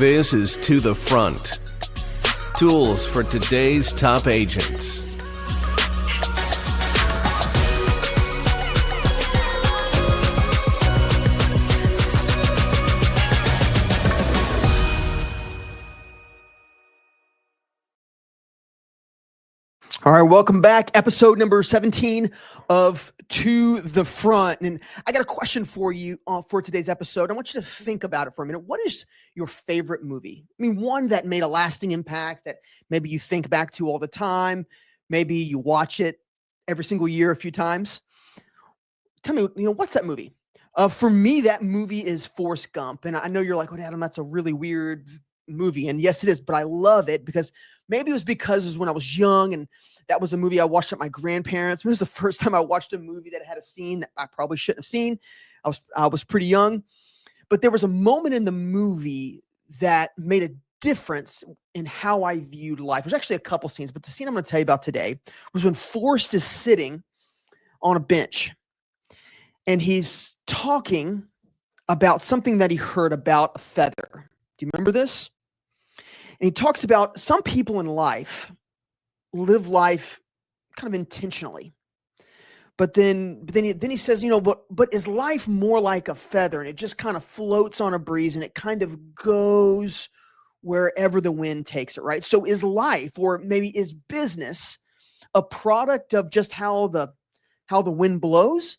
This is To the Front. Tools for today's top agents. All right, welcome back. Episode number 17 of To the Front. And I got a question for you for today's episode. I want you to think about it for a minute. What is your favorite movie? I mean, one that made a lasting impact that maybe you think back to all the time. Maybe you watch it every single year a few times. Tell me, what's that movie? For me, that movie is Forrest Gump. And I know you're like, oh, Adam, that's a really weird movie. And yes, it is, but I love it because maybe it was when I was young and that was a movie I watched at my grandparents'. It was the first time I watched a movie that had a scene that I probably shouldn't have seen. I was pretty young, but there was a moment in the movie that made a difference in how I viewed life. There's actually a couple scenes, but the scene I'm going to tell you about today was when Forrest is sitting on a bench and he's talking about something that he heard about a feather. Do you remember this? And he talks about some people in life live life kind of intentionally. But then he says, but is life more like a feather and it just kind of floats on a breeze and it kind of goes wherever the wind takes it, right? So is life, or maybe is business, a product of just how the wind blows?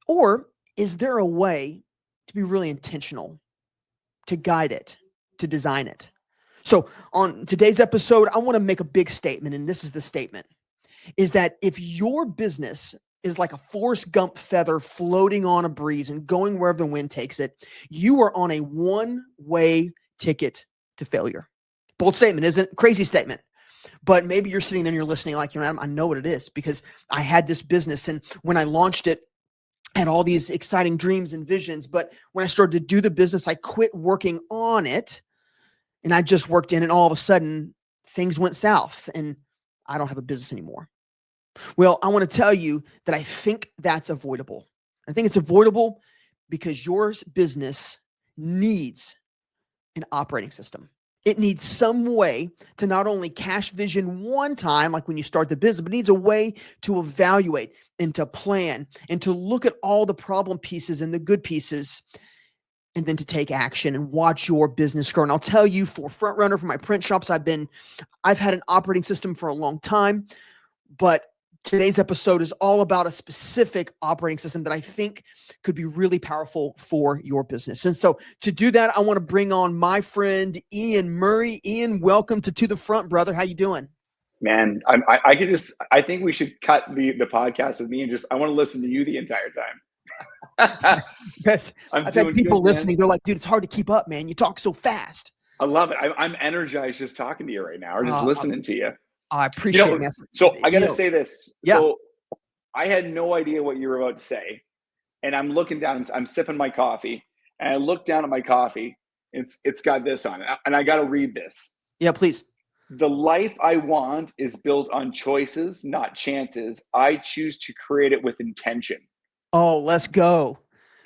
Or is there a way to be really intentional, to guide it, to design it? So on today's episode, I want to make a big statement, and this is the statement, is that if your business is like a Forrest Gump feather floating on a breeze and going wherever the wind takes it, you are on a one-way ticket to failure. Bold statement, isn't it? Crazy statement. But maybe you're sitting there and you're listening like, Adam, I know what it is because I had this business, and when I launched it, I had all these exciting dreams and visions. But when I started to do the business, I quit working on it. And I just worked in, and all of a sudden things went south and I don't have a business anymore. Well, I want to tell you that I think that's avoidable. I think it's avoidable because your business needs an operating system. It needs some way to not only cash vision one time, like when you start the business, but it needs a way to evaluate and to plan and to look at all the problem pieces and the good pieces, and then to take action and watch your business grow. And I'll tell you, for front runner for my print shops, I've had an operating system for a long time, but today's episode is all about a specific operating system that I think could be really powerful for your business. And so to do that, I want to bring on my friend, Ian Murray. Ian, welcome to the Front, brother. How you doing? Man, I think we should cut the podcast with me and I want to listen to you the entire time. Yes, I've had people listening. They're like, dude, it's hard to keep up, man. You talk so fast. I love it. I'm energized just talking to you right now or just listening to you. I appreciate it, man. So I got to say this. Yeah. So I had no idea what you were about to say. And I'm looking down, I'm sipping my coffee, and I look down at my coffee. It's got this on it. And I got to read this. Yeah, please. The life I want is built on choices, not chances. I choose to create it with intention. Oh, let's go.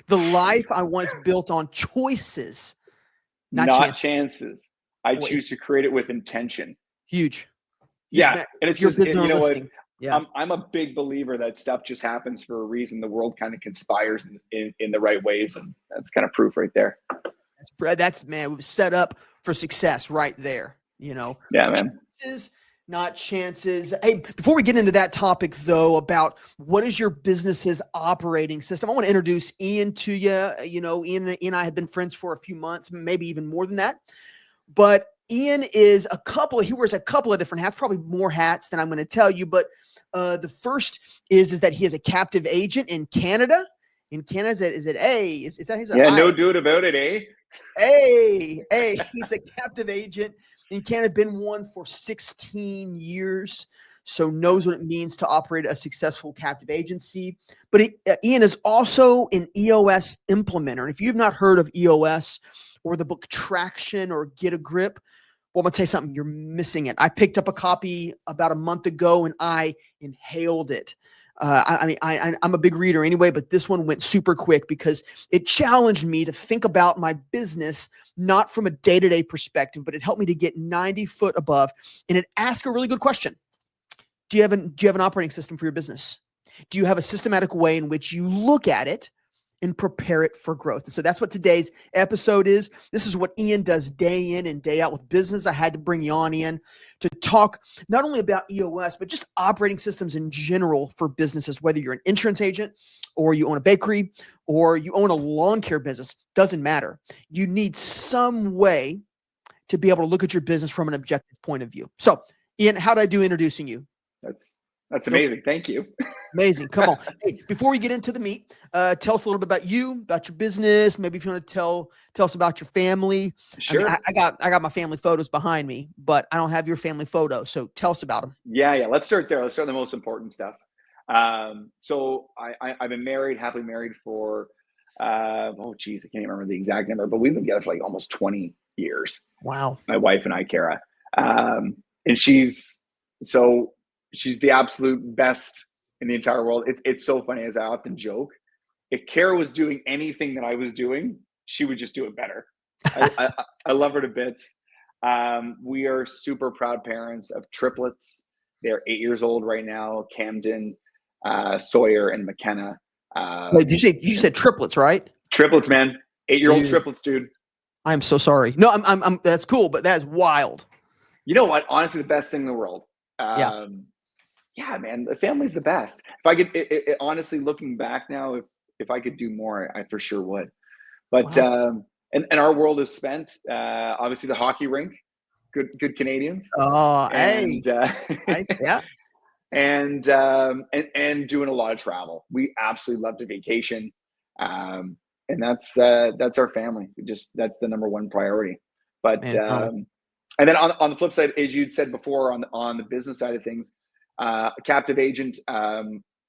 The life I want is built on choices, not chances. I choose to create it with intention. Huge. Yeah. And it's just, you know what? Yeah. I'm a big believer that stuff just happens for a reason. The world kind of conspires in the right ways. And that's kind of proof right there. That's man, we've set up for success right there. Yeah, man. Choices, not chances. Hey, before we get into that topic, though, about what is your business's operating system, I want to introduce Ian to you. Ian and I have been friends for a few months, maybe even more than that. But Ian is he wears a couple of different hats, probably more hats than I'm going to tell you. But the first is that he is a captive agent in Canada. In Canada, is it A? Is that his? Yeah, no dude about it, eh? Hey, he's a captive agent in Canada, been one for 16 years, so knows what it means to operate a successful captive agency. But Ian is also an EOS implementer. And if you've not heard of EOS or the book Traction or Get a Grip, well, I'm going to tell you something, you're missing it. I picked up a copy about a month ago and I inhaled it. I'm a big reader anyway, but this one went super quick because it challenged me to think about my business, not from a day-to-day perspective, but it helped me to get 90 foot above. And it asked a really good question. Do you have an operating system for your business? Do you have a systematic way in which you look at it and prepare it for growth? And so that's what today's episode is. This is what Ian does day in and day out with business. I had to bring you on, Ian, to talk not only about EOS, but just operating systems in general for businesses, whether you're an insurance agent or you own a bakery or you own a lawn care business, doesn't matter. You need some way to be able to look at your business from an objective point of view. So, Ian, how did I do introducing you? That's amazing. Thank you. Amazing. Come on. Hey, before we get into the meat, tell us a little bit about you, about your business. Maybe if you want to tell us about your family. Sure. I mean, I got my family photos behind me, but I don't have your family photo. So tell us about them. Yeah. Let's start there. Let's start with the most important stuff. So I've been married, happily married for, I can't even remember the exact number, but we've been together for like almost 20 years. Wow. My wife and I, Kara. And she's the absolute best in the entire world. It's so funny, as I often joke, if Kara was doing anything that I was doing, she would just do it better. I love her to bits. We are super proud parents of triplets. They're 8 years old right now. Camden, Sawyer, and McKenna. Wait, you said triplets, right? Triplets, man. 8-year-old triplets, dude. I'm so sorry. No, I'm that's cool, but that is wild. You know what? Honestly, the best thing in the world. Yeah, man, the family's the best. If I could, honestly, looking back now, if I could do more, I for sure would. But Wow. And our world is spent. Obviously, the hockey rink, good Canadians. Oh, And yeah. and doing a lot of travel. We absolutely love to vacation, and that's our family. That's the number one priority. But Man, and then on the flip side, as you'd said before, on the business side of things, a captive agent.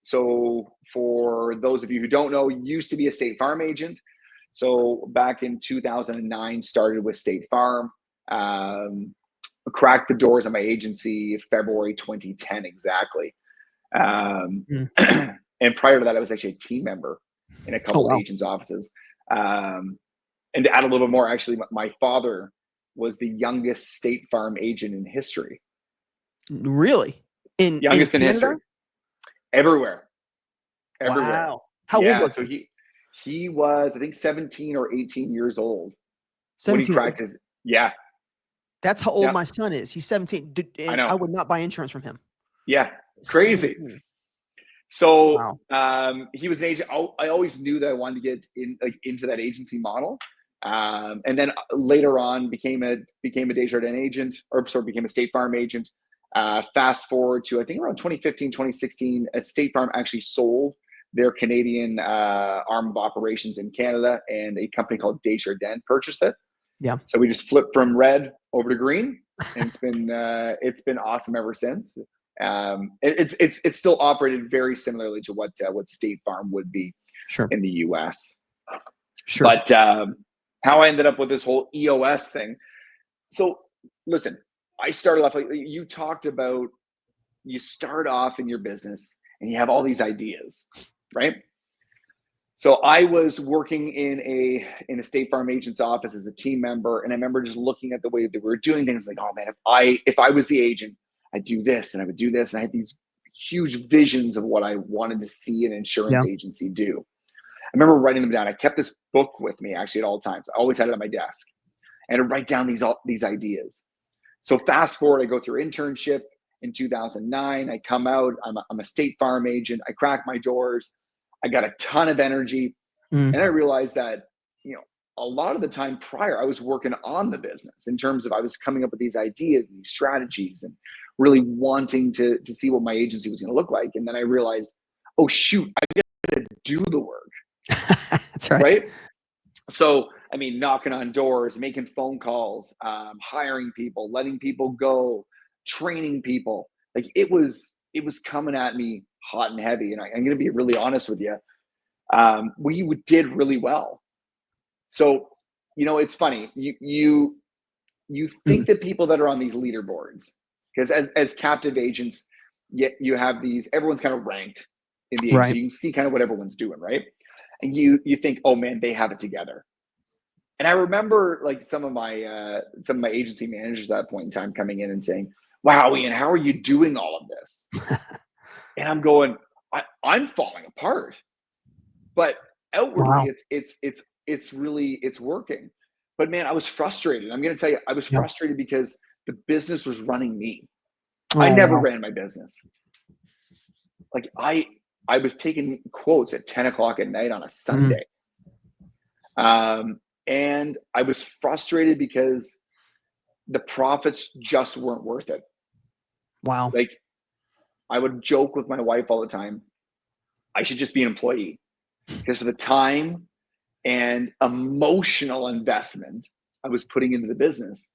So for those of you who don't know, used to be a State Farm agent. So back in 2009, started with State Farm. Cracked the doors of my agency February 2010 exactly. And prior to that, I was actually a team member in a couple of agents' offices. And to add a little bit more, actually, my father was the youngest State Farm agent in history. Really? Youngest in history. Everywhere. Wow. How old was so he was, I think, 17 or 18 years old 17. when he cracked his. Yeah. That's how old my son is. He's 17. And I know. I would not buy insurance from him. Yeah. Crazy. So wow. He was an agent. I always knew that I wanted to get into that agency model. And then later on became a Desjardins agent, became a State Farm agent. Fast forward to, I think, around 2015, 2016, State Farm actually sold their Canadian arm of operations in Canada, and a company called Desjardins purchased it. Yeah. So we just flipped from red over to green, and it's been awesome ever since. It's still operated very similarly to what State Farm would be in the US. Sure. But how I ended up with this whole EOS thing. So listen, I started off, like you talked about, you start off in your business and you have all these ideas, right? So I was working in a State Farm agent's office as a team member, and I remember just looking at the way that we were doing things, like, oh man, if I was the agent, I'd do this and I would do this, and I had these huge visions of what I wanted to see an insurance agency do. I remember writing them down. I kept this book with me actually at all times. I always had it on my desk, and I'd write down these ideas. So fast forward, I go through internship in 2009. I come out. I'm a State Farm agent. I crack my doors. I got a ton of energy, and I realized that, a lot of the time prior, I was working on the business in terms of I was coming up with these ideas and these strategies and really wanting to see what my agency was going to look like. And then I realized, oh shoot, I got to do the work. That's right. Right. So, I mean, knocking on doors, making phone calls, hiring people, letting people go, training people. Like it was coming at me hot and heavy. And I'm going to be really honest with you. We did really well. So, it's funny. You think that people that are on these leaderboards, because as captive agents, you have these, everyone's kind of ranked. in the agency. Right. You can see kind of what everyone's doing, right? And you think, oh man, they have it together. And I remember like some of my agency managers at that point in time coming in and saying, wow, Ian, how are you doing all of this? And I'm going, I'm falling apart. But outwardly, Wow. it's working. But man, I was frustrated. I'm going to tell you, I was Yeah. frustrated because the business was running me. I Oh, never wow. ran my business. Like I was taking quotes at 10 o'clock at night on a Sunday. And I was frustrated because the profits just weren't worth it. Wow. Like I would joke with my wife all the time, I should just be an employee because of the time and emotional investment I was putting into the business.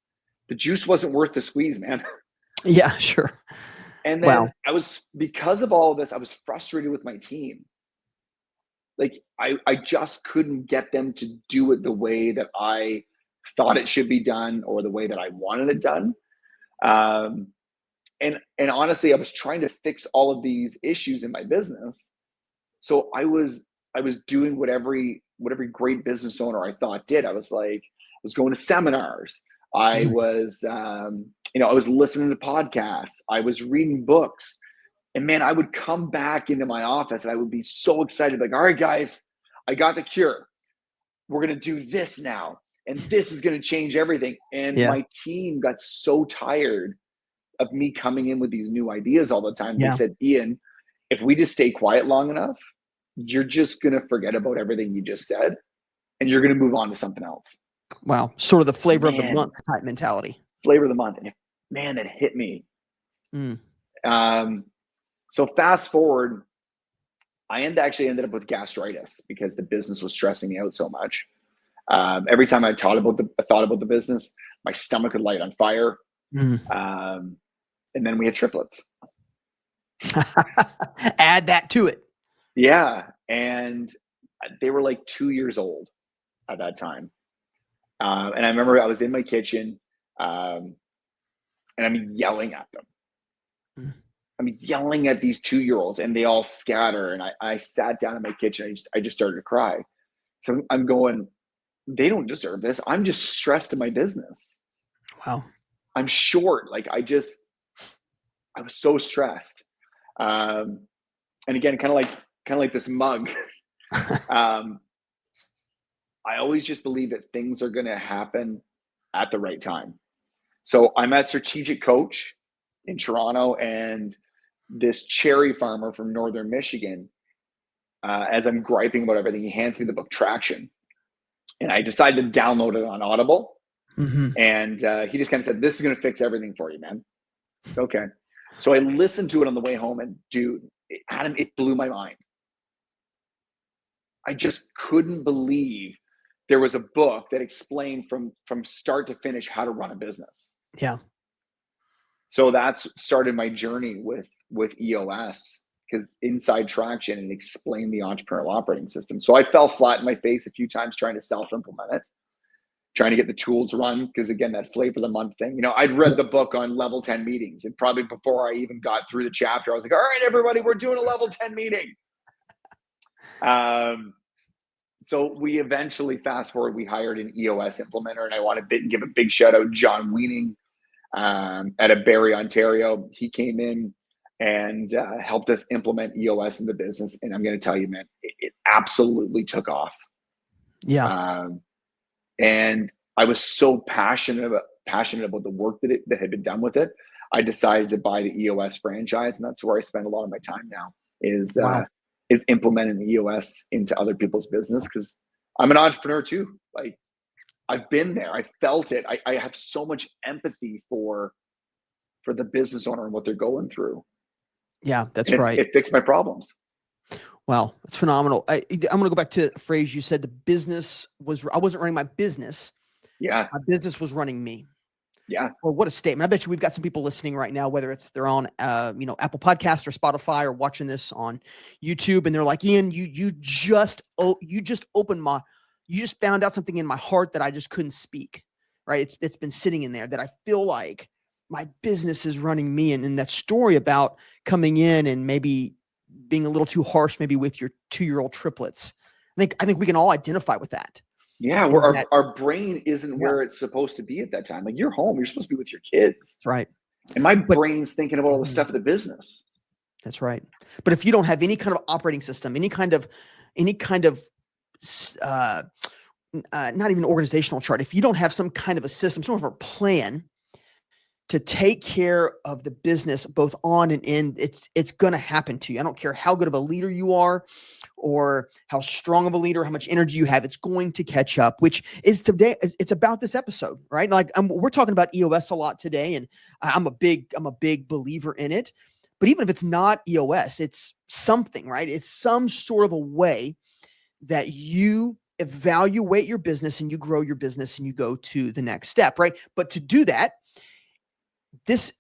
The juice wasn't worth the squeeze, man. Yeah, sure. And Wow. then because of all of this, I was frustrated with my team. Like I just couldn't get them to do it the way that I thought it should be done or the way that I wanted it done. And honestly, I was trying to fix all of these issues in my business. So I was doing what every great business owner I thought did. I was going to seminars. I was I was listening to podcasts. I was reading books. And man, I would come back into my office and I would be so excited, like, all right, guys, I got the cure. We're going to do this now. And this is going to change everything. And Yeah. my team got so tired of me coming in with these new ideas all the time. They Yeah. said, Ian, if we just stay quiet long enough, you're just going to forget about everything you just said and you're going to move on to something else. Wow. Sort of the flavor of the Man, month type mentality. flavor of the month. And man, that hit me. So fast forward, I actually ended up with gastritis because the business was stressing me out so much. Every time I thought about the business, my stomach would light on fire. And then we had triplets. Add that to it. Yeah. And they were like 2 years old at that time. And I remember I was in my kitchen and I'm yelling at them. I'm yelling at these 2-year-olds and they all scatter. And I sat down in my kitchen. I just started to cry. So I'm going, they don't deserve this. I'm just stressed in my business. Wow. I'm short. Like I was so stressed. And again, kind of like this mug. I always just believe that things are going to happen at the right time. So I'm at Strategic Coach in Toronto, and this cherry farmer from Northern Michigan, as I'm griping about everything, he hands me the book Traction. And I decided to download it on Audible. And he just kind of said, this is going to fix everything for you, man. Okay. So I listened to it on the way home, and dude, it blew my mind. I just couldn't believe there was a book that explained from start to finish how to run a business. Yeah. So that's started my journey with EOS, because inside Traction, it explained the Entrepreneurial Operating System. So I fell flat in my face a few times trying to self-implement it, trying to get the tools run. Because again, that flavor of the month thing, I'd read the book on level 10 meetings, and probably before I even got through the chapter, I was like, all right, everybody, we're doing a level 10 meeting. So we eventually, fast forward, we hired an EOS implementer, and I want to give a big shout out John Weening out of Barrie, Ontario. He came in and helped us implement EOS in the business. And I'm going to tell you, man, it absolutely took off. Yeah. And I was so passionate about the work that had been done with it. I decided to buy the EOS franchise, and that's where I spend a lot of my time now. Is implementing the EOS into other people's business, because I'm an entrepreneur too. Like I've been there, I felt it. I have so much empathy for the business owner and what they're going through. Yeah, that's and right. It fixed my problems. Wow, that's phenomenal. I'm going to go back to a phrase you said. I wasn't running my business. Yeah. My business was running me. Yeah. Well, what a statement. I bet you we've got some people listening right now, whether they're on, Apple Podcasts or Spotify or watching this on YouTube. And they're like, Ian, you just found out something in my heart that I just couldn't speak. Right. It's been sitting in there that I feel like my business is running me. And that story about coming in and maybe being a little too harsh, maybe with your 2-year-old triplets. I think we can all identify with that. Yeah, In where that- our brain isn't Yeah. where it's supposed to be at that time. Like, you're home, you're supposed to be with your kids. That's right. And my But- brain's thinking about all the Mhm. stuff of the business. That's right. But if you don't have any kind of operating system, any kind of not even organizational chart, if you don't have some kind of a system, some sort of a plan to take care of the business both on and in, it's going to happen to you. I don't care how good of a leader you are or how strong of a leader, how much energy you have, it's going to catch up, which is today. It's about this episode, right? Like we're talking about EOS a lot today, and I'm a big believer in it. But even if it's not EOS, it's something, right? It's some sort of a way that you evaluate your business and you grow your business and you go to the next step, right? But to do that,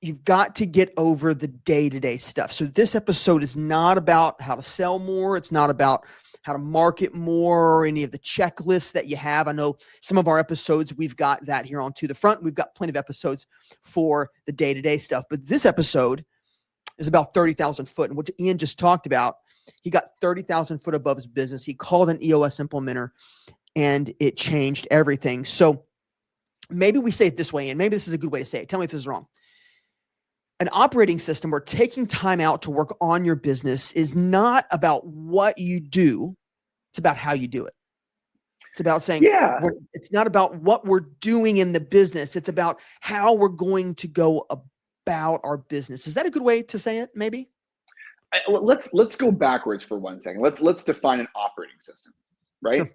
you've got to get over the day-to-day stuff. So this episode is not about how to sell more. It's not about how to market more or any of the checklists that you have. I know some of our episodes, we've got that here on To the Front. We've got plenty of episodes for the day-to-day stuff. But this episode is about 30,000 foot. And what Ian just talked about, he got 30,000 foot above his business. He called an EOS implementer and it changed everything. So maybe we say it this way, and maybe this is a good way to say it. Tell me if this is wrong. An operating system or taking time out to work on your business is not about what you do. It's about how you do it. It's about saying, Yeah. It's not about what we're doing in the business. It's about how we're going to go about our business. Is that a good way to say it? Maybe. Let's go backwards for 1 second. Let's define an operating system, right? Sure.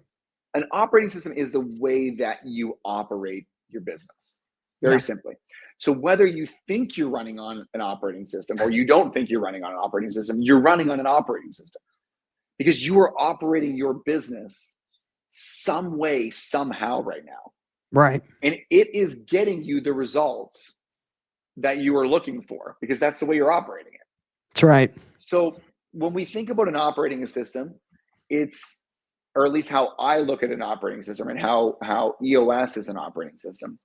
An operating system is the way that you operate your business, very simply. So whether you think you're running on an operating system or you don't think you're running on an operating system, you're running on an operating system because you are operating your business some way, somehow right now. Right. And it is getting you the results that you are looking for because that's the way you're operating it. That's right. So when we think about an operating system, or at least how I look at an operating system and how EOS is an operating system,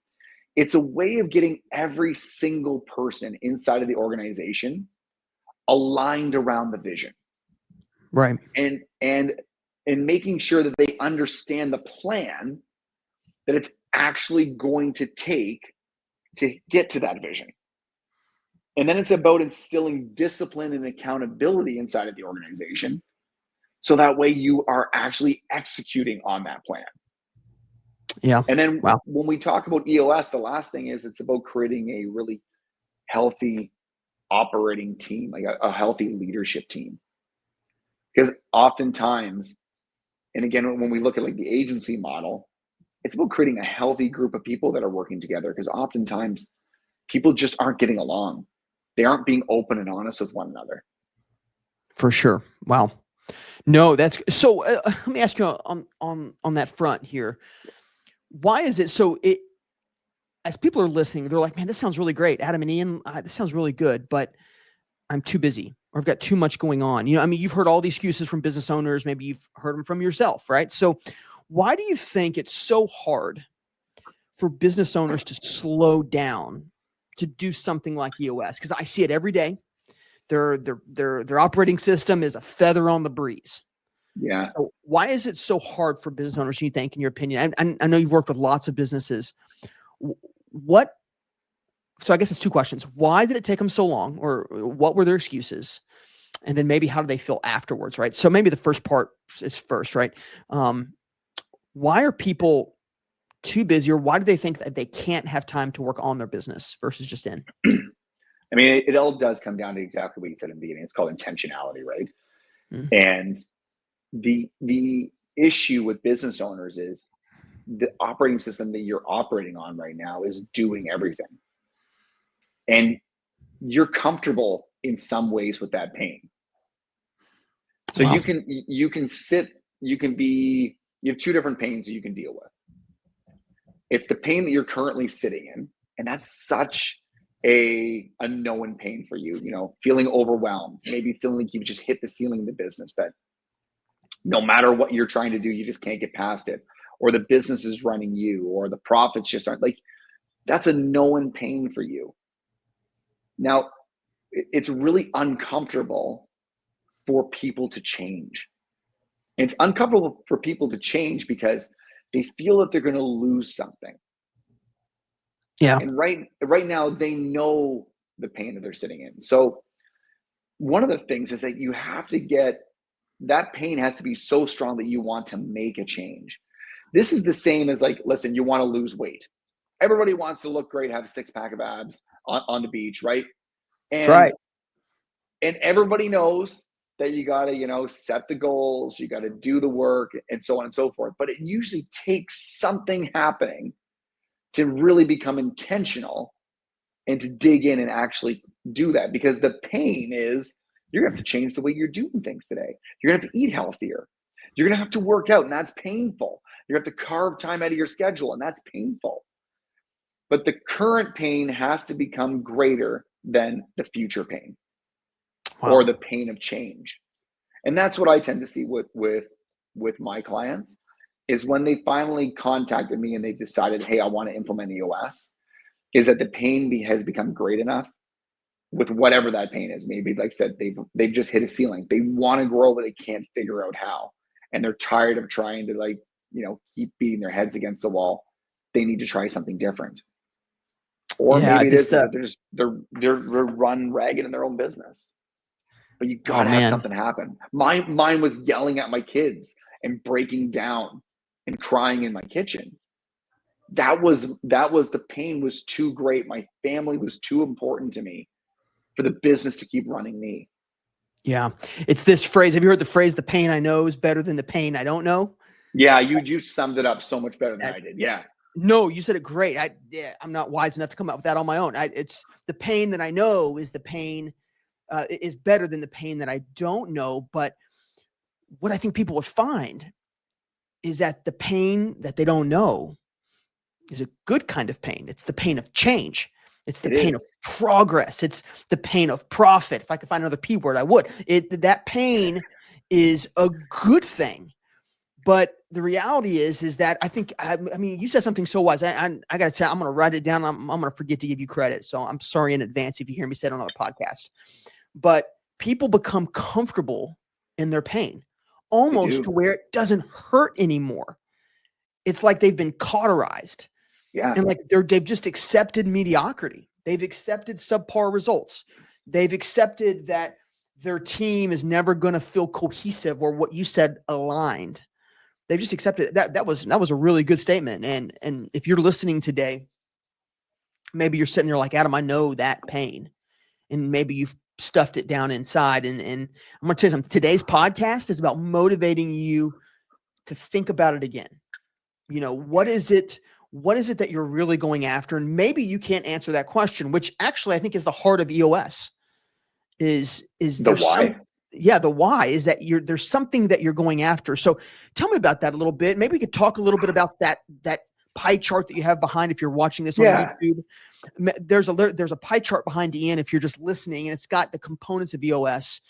it's a way of getting every single person inside of the organization aligned around the vision. Right. And making sure that they understand the plan that it's actually going to take to get to that vision. And then it's about instilling discipline and accountability inside of the organization. So that way you are actually executing on that plan. Yeah. And then when we talk about EOS, the last thing is it's about creating a really healthy operating team, like a healthy leadership team. Because oftentimes, and again, when we look at like the agency model, it's about creating a healthy group of people that are working together. Because oftentimes people just aren't getting along. They aren't being open and honest with one another. For sure. Wow. No, that's so. Let me ask you on that front here. Why is it so? As people are listening, they're like, "Man, this sounds really great, Adam and Ian. This sounds really good, but I'm too busy, or I've got too much going on." You know, I mean, you've heard all the excuses from business owners. Maybe you've heard them from yourself, right? So, why do you think it's so hard for business owners to slow down to do something like EOS? Because I see it every day. Their operating system is a feather on the breeze. Yeah. So why is it so hard for business owners, you think, in your opinion? I know you've worked with lots of businesses. So I guess it's two questions. Why did it take them so long, or what were their excuses? And then maybe how do they feel afterwards, right? So maybe the first part is first, right? Why are people too busy, or why do they think that they can't have time to work on their business versus just in? I mean, it all does come down to exactly what you said in the beginning. It's called intentionality, right? Mm-hmm. And the issue with business owners is the operating system that you're operating on right now is doing everything. And you're comfortable in some ways with that pain. So you have two different pains that you can deal with. It's the pain that you're currently sitting in, and that's such a known pain for you, feeling overwhelmed, maybe feeling like you've just hit the ceiling in the business, that no matter what you're trying to do, you just can't get past it, or the business is running you, or the profits just aren't, like, that's a known pain for you. Now, it's really uncomfortable for people to change. And it's uncomfortable for people to change because they feel that they're going to lose something. Yeah. And right now they know the pain that they're sitting in. So one of the things is that you have to get, that pain has to be so strong that you want to make a change. This is the same as like, listen, you want to lose weight. Everybody wants to look great, have a 6-pack of abs on the beach, right? That's right. And everybody knows that you got to, set the goals, you got to do the work and so on and so forth. But it usually takes something happening to really become intentional and to dig in and actually do that, because the pain is you're going to have to change the way you're doing things today. You're going to have to eat healthier. You're going to have to work out, and that's painful. You're going to have to carve time out of your schedule, and that's painful. But the current pain has to become greater than the future pain. Wow. Or the pain of change. And that's what I tend to see with my clients, is when they finally contacted me and they decided, hey, I want to implement EOS, is that the pain has become great enough with whatever that pain is. Maybe, like I said, they've just hit a ceiling. They want to grow, but they can't figure out how. And they're tired of trying to keep beating their heads against the wall. They need to try something different. Or maybe it is that they're run ragged in their own business. But you gotta have something happen. Mine was yelling at my kids and breaking down and crying in my kitchen. That was the pain was too great. My family was too important to me for the business to keep running me. Yeah. It's this phrase. Have you heard the phrase, the pain I know is better than the pain I don't know? Yeah, you summed it up so much better than I did. Yeah. No, you said it great. I'm not wise enough to come up with that on my own. It's the pain that I know is the pain is better than the pain that I don't know. But what I think people would find is that the pain that they don't know is a good kind of pain. It's the pain of change. It's the pain of progress. It's the pain of profit. If I could find another P word, I would. That pain is a good thing. But the reality is that I think, I mean, you said something so wise. I got to tell you, I'm going to write it down. I'm going to forget to give you credit. So I'm sorry in advance if you hear me say it on another podcast. But people become comfortable in their pain, almost to where it doesn't hurt anymore. It's like they've been cauterized. Yeah. And like they've just accepted mediocrity. They've accepted subpar results. They've accepted that their team is never going to feel cohesive, or what you said, aligned. They've just accepted that. That was a really good statement. And if you're listening today, maybe you're sitting there like, Adam, I know that pain. And maybe you've stuffed it down inside. And I'm going to tell you something. Today's podcast is about motivating you to think about it again. What is it that you're really going after? And maybe you can't answer that question, which actually I think is the heart of EOS. Is the why? The why is that there's something that you're going after. So tell me about that a little bit. Maybe we could talk a little bit about that pie chart that you have behind, if you're watching this on YouTube. There's a pie chart behind Ian if you're just listening, and it's got the components of EOS.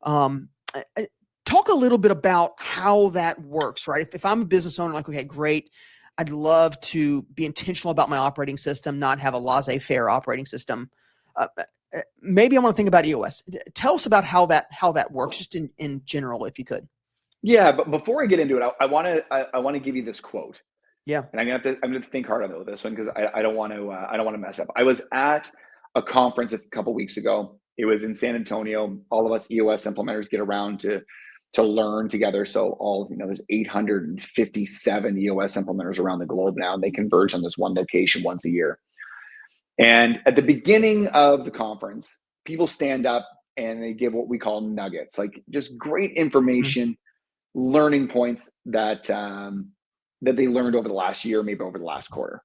Talk a little bit about how that works, right? If I'm a business owner, like, okay, great. I'd love to be intentional about my operating system, not have a laissez-faire operating system. Maybe I want to think about EOS. Tell us about how that works, just in general, if you could. Yeah, but before I get into it, I want to give you this quote. Yeah, and I'm gonna think hard on this one because I don't want to mess up. I was at a conference a couple weeks ago. It was in San Antonio. All of us EOS implementers get around to learn together. So there's 857 EOS implementers around the globe now, and they converge on this one location once a year. And at the beginning of the conference, people stand up and they give what we call nuggets, like just great information, learning points that they learned over the last year, maybe over the last quarter.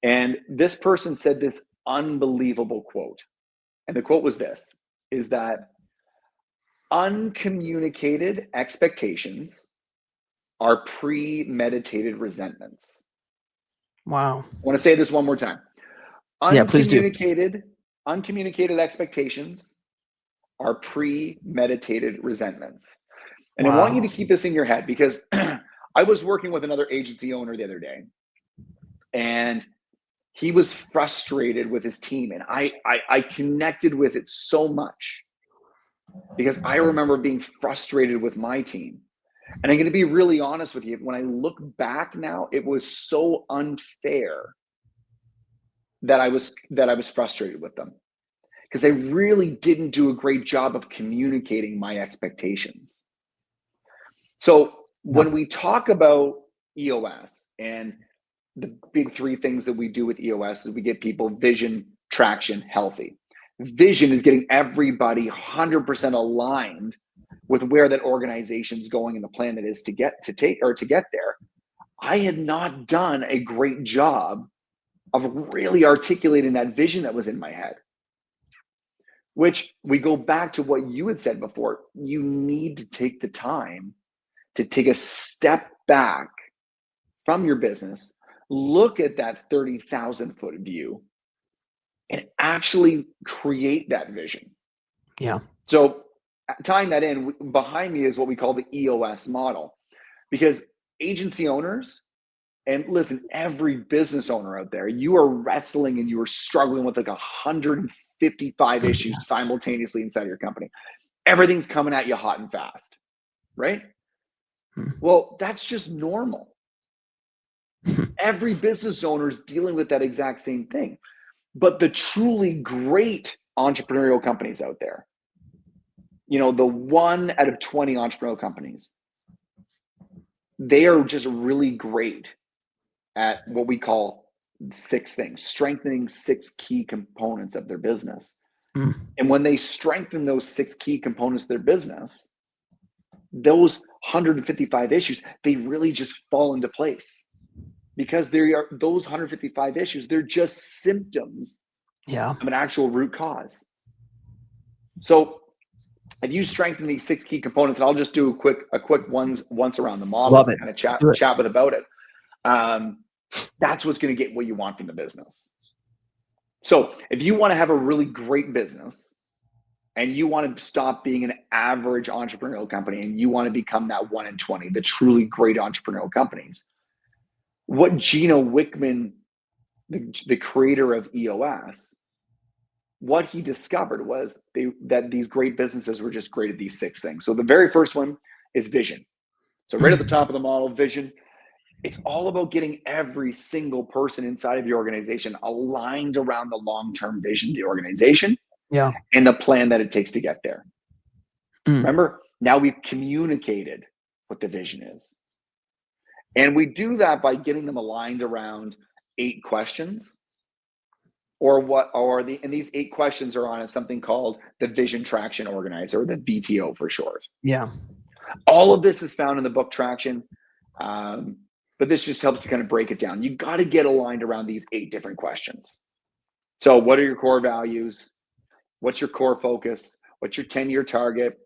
And this person said this unbelievable quote. And the quote was this, is that uncommunicated expectations are premeditated resentments. Wow. I want to say this one more time. Please do. Uncommunicated expectations are premeditated resentments. And Wow. I want you to keep this in your head, because I was working with another agency owner the other day, and he was frustrated with his team, and I connected with it so much. because I remember being frustrated with my team. And I'm going to be really honest with you. When I look back now, it was so unfair that I was frustrated with them, because I really didn't do a great job of communicating my expectations. So when we talk about EOS, and the big three things that we do with EOS is we get people vision, traction, healthy. Vision is getting everybody 100% aligned with where that organization's going and the plan that is to get there. I had not done a great job of really articulating that vision that was in my head, which we go back to what you had said before. You need to take the time to take a step back from your business, look at that 30,000 foot view, and actually create that vision. Yeah. So tying that in, behind me is what we call the EOS model, because agency owners, and listen, every business owner out there, you are wrestling and you are struggling with like 155 issues simultaneously inside your company. Everything's coming at you hot and fast, right? Well, that's just normal. Every business owner is dealing with that exact same thing. But the truly great entrepreneurial companies out there, the 1 out of 20 entrepreneurial companies, they are just really great at what we call 6 things, strengthening 6 key components of their business. And when they strengthen those 6 key components of their business, those 155 issues, they really just fall into place, because those 155 issues, they're just symptoms of an actual root cause. So if you strengthen these 6 key components, and I'll just do a quick once around the model, and kind of chat with about it. That's what's going to get what you want from the business. So if you want to have a really great business, and you want to stop being an average entrepreneurial company, and you want to become that 1 in 20, the truly great entrepreneurial companies, what Gino Wickman, the creator of EOS, what he discovered was that these great businesses were just great at these 6 things. So the very first one is vision. So right at the top of the model, vision. It's all about getting every single person inside of your organization aligned around the long-term vision of the organization, and the plan that it takes to get there. Remember, now we've communicated what the vision is. And we do that by getting them aligned around 8 questions, and these 8 questions are on something called the Vision Traction Organizer, or the VTO for short. Yeah. All of this is found in the book Traction. But this just helps to kind of break it down. You got to get aligned around these 8 different questions. So what are your core values? What's your core focus? What's your 10-year target?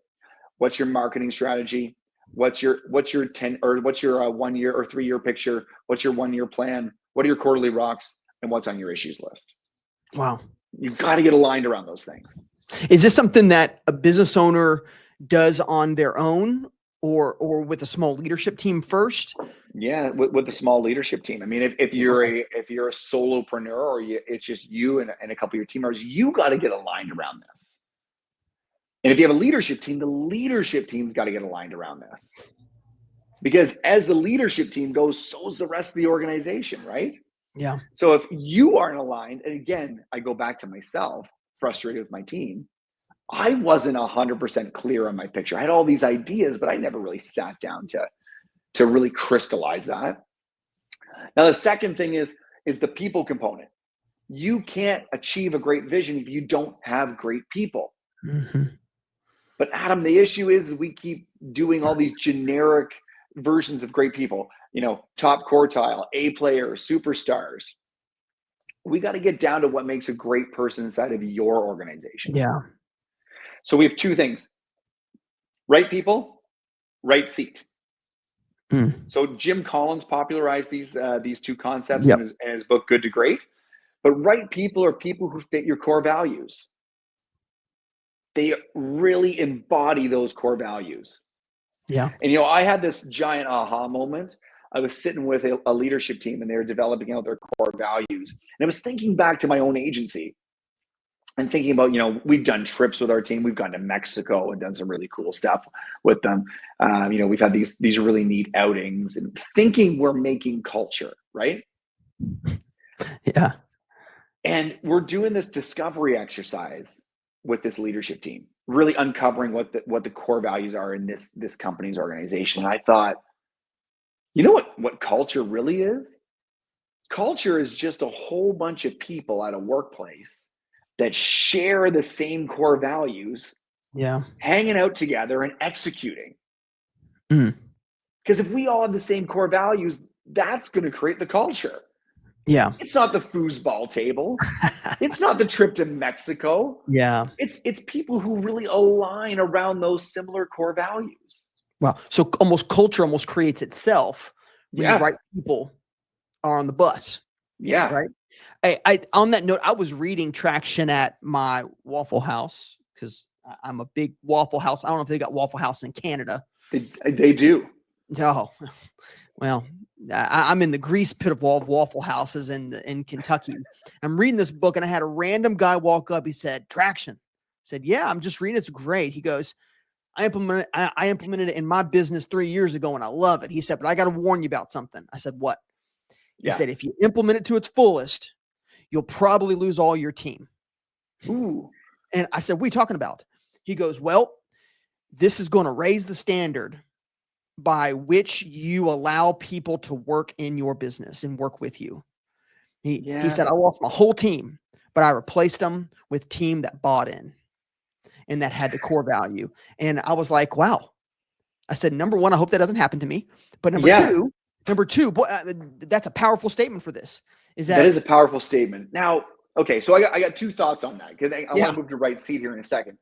What's your marketing strategy? What's your 1 year or 3 year picture? What's your 1 year plan? What are your quarterly rocks? And what's on your issues list? Wow. You've got to get aligned around those things. Is this something that a business owner does on their own, or with a small leadership team first? Yeah, with the small leadership team. I mean, if you're a solopreneur, or it's just you and a couple of your team members, you got to get aligned around this. And if you have a leadership team, the leadership team's got to get aligned around this, because as the leadership team goes, so is the rest of the organization, right? Yeah. So if you aren't aligned, and again, I go back to myself, frustrated with my team, I wasn't 100% clear on my picture. I had all these ideas, but I never really sat down to really crystallize that. Now, the second thing is the people component. You can't achieve a great vision if you don't have great people. But Adam, the issue is we keep doing all these generic versions of great people, top quartile, A players, superstars. We got to get down to what makes a great person inside of your organization. Yeah. So we have 2 things: right people, right seat. So Jim Collins popularized these 2 concepts in his book, Good to Great. But right people are people who fit your core values. They really embody those core values. Yeah. And, I had this giant aha moment. I was sitting with a leadership team, and they were developing out their core values. And I was thinking back to my own agency. and thinking about, we've done trips with our team. We've gone to Mexico and done some really cool stuff with them. We've had these really neat outings, and thinking we're making culture, right? Yeah. And we're doing this discovery exercise with this leadership team, really uncovering what the core values are in this company's organization. And I thought, you know what culture really is? Culture is just a whole bunch of people at a workplace that share the same core values, Yeah. hanging out together and executing. Mm. Because if we all have the same core values, that's going to create the culture. Yeah. It's not the foosball table. It's not the trip to Mexico. Yeah. It's people who really align around those similar core values. Wow. So culture almost creates itself when the right people are on the bus. Yeah. Right. I on that note, I was reading Traction at my Waffle House because I'm a big Waffle House. I don't know if they got Waffle House in Canada. They do. No. Well, I'm in the grease pit of Waffle Houses in Kentucky. I'm reading this book, and I had a random guy walk up. He said, "Traction." I said, "Yeah, I'm just reading. It's great." He goes, I implemented it in my business 3 years ago, and I love it." He said, "But I got to warn you about something." I said, "What?" He said, "If you implement it to its fullest, you'll probably lose all your team." Ooh. And I said, "What are you talking about?" He goes, "Well, this is going to raise the standard by which you allow people to work in your business and work with you." He said, "I lost my whole team, but I replaced them with team that bought in and that had the core value." And I was like, wow. I said, number one, I hope that doesn't happen to me. But number two, boy, that's a powerful statement for this. That is a powerful statement. Now, okay, so I got two thoughts on that, because I want to move to right seat here in a second.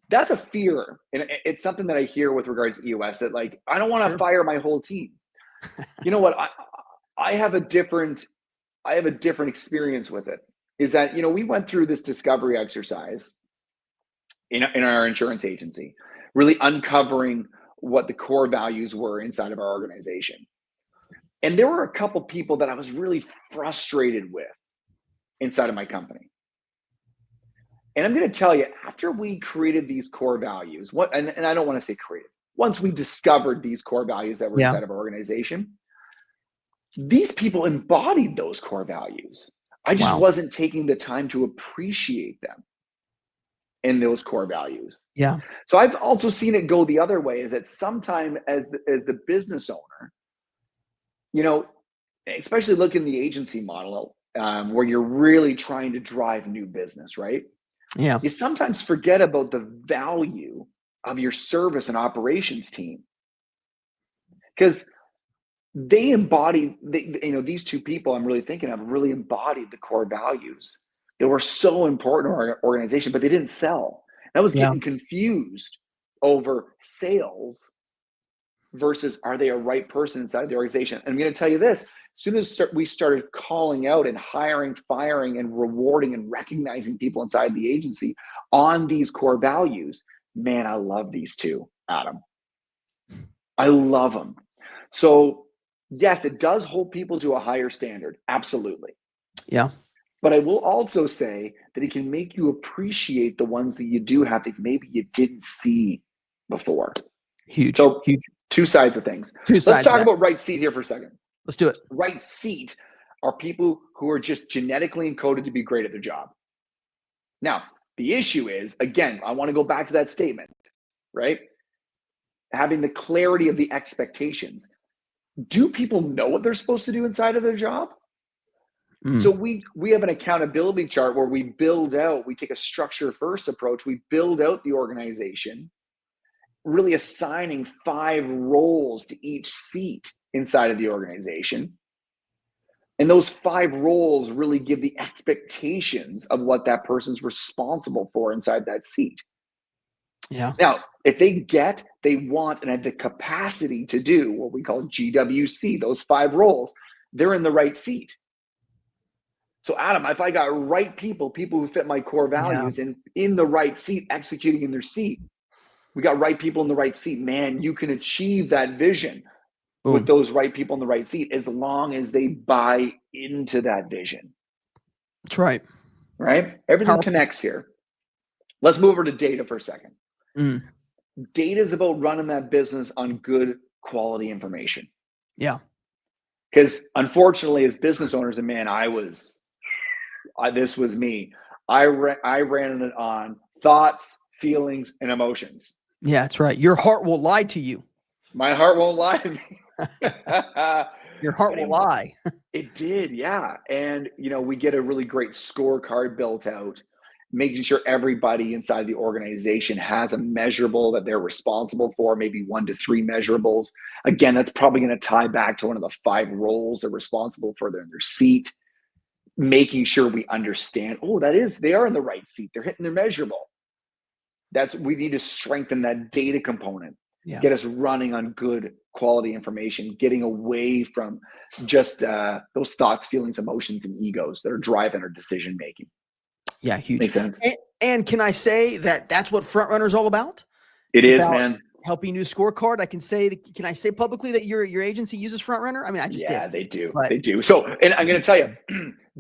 That's a fear, and it's something that I hear with regards to EOS, that like, I don't want to fire my whole team. You know what? I have a different experience with it. Is that, we went through this discovery exercise in our insurance agency, really uncovering what the core values were inside of our organization. And there were a couple people that I was really frustrated with inside of my company. And I'm going to tell you, after we created these core values, and I don't want to say created, once we discovered these core values that were inside of our organization, these people embodied those core values. I just wasn't taking the time to appreciate them in those core values. Yeah. So I've also seen it go the other way, is that sometime as the business owner, especially look in the agency model, where you're really trying to drive new business, right? Yeah. You sometimes forget about the value of your service and operations team, because they embodied, these two people I'm really thinking of really embodied the core values that were so important to our organization, but they didn't sell. And I was getting confused over sales versus, are they a right person inside the organization? And I'm going to tell you this: as soon as we started calling out and hiring, firing, and rewarding and recognizing people inside the agency on these core values, man, I love these two, Adam. I love them. So yes, it does hold people to a higher standard. Absolutely. Yeah. But I will also say that it can make you appreciate the ones that you do have that maybe you didn't see before. Huge. So huge. Two sides of things. Let's talk about right seat here for a second. Let's do it. Right seat are people who are just genetically encoded to be great at their job. Now, the issue is, again, I want to go back to that statement, right? Having the clarity of the expectations. Do people know what they're supposed to do inside of their job? So we have an accountability chart where we take a structure first approach. We build out the organization, really assigning 5 roles to each seat inside of the organization. And those 5 roles really give the expectations of what that person's responsible for inside that seat. Yeah. Now, if they want, and have the capacity to do what we call GWC, those 5 roles, they're in the right seat. So Adam, if I got right people who fit my core values and in the right seat, executing in their seat, we got right people in the right seat, man, you can achieve that vision with those right people in the right seat, as long as they buy into that vision. That's right. Right? Everything connects here. Let's move over to data for a second. Mm. Data is about running that business on good quality information. Yeah. Because unfortunately, as business owners, and man, this was me. I ran it on thoughts, feelings, and emotions. Yeah, that's right. Your heart will lie to you. My heart won't lie to me. Your heart will lie. It did, yeah. And, we get a really great scorecard built out, making sure everybody inside the organization has a measurable that they're responsible for, maybe 1 to 3 measurables. Again, that's probably going to tie back to one of the 5 roles they're responsible for in their seat, making sure we understand, they are in the right seat. They're hitting their measurable. We need to strengthen that data component. Yeah. Get us running on good quality information, getting away from just those thoughts, feelings, emotions, and egos that are driving our decision making. Yeah, huge. Makes sense. And can I say that that's what Frontrunner is all about? It's about, man. Helping you scorecard. Can I say publicly that your agency uses Frontrunner? I mean, I just did. Yeah, they do. But they do. So, and I'm going to tell you,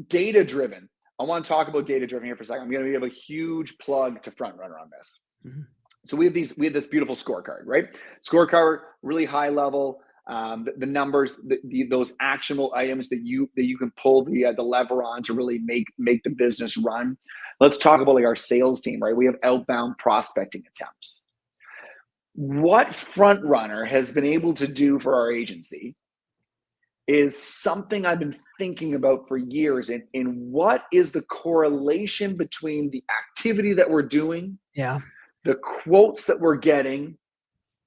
data driven. I want to talk about data driven here for a second. I'm going to give a huge plug to Frontrunner on this. Mm-hmm. So we have this beautiful scorecard, right? Scorecard, really high level. The numbers, those actionable items that you can pull the lever on to really make the business run. Let's talk about our sales team, right? We have outbound prospecting attempts. What Frontrunner has been able to do for our agency is something I've been thinking about for years. And what is the correlation between the activity that we're doing, the quotes that we're getting,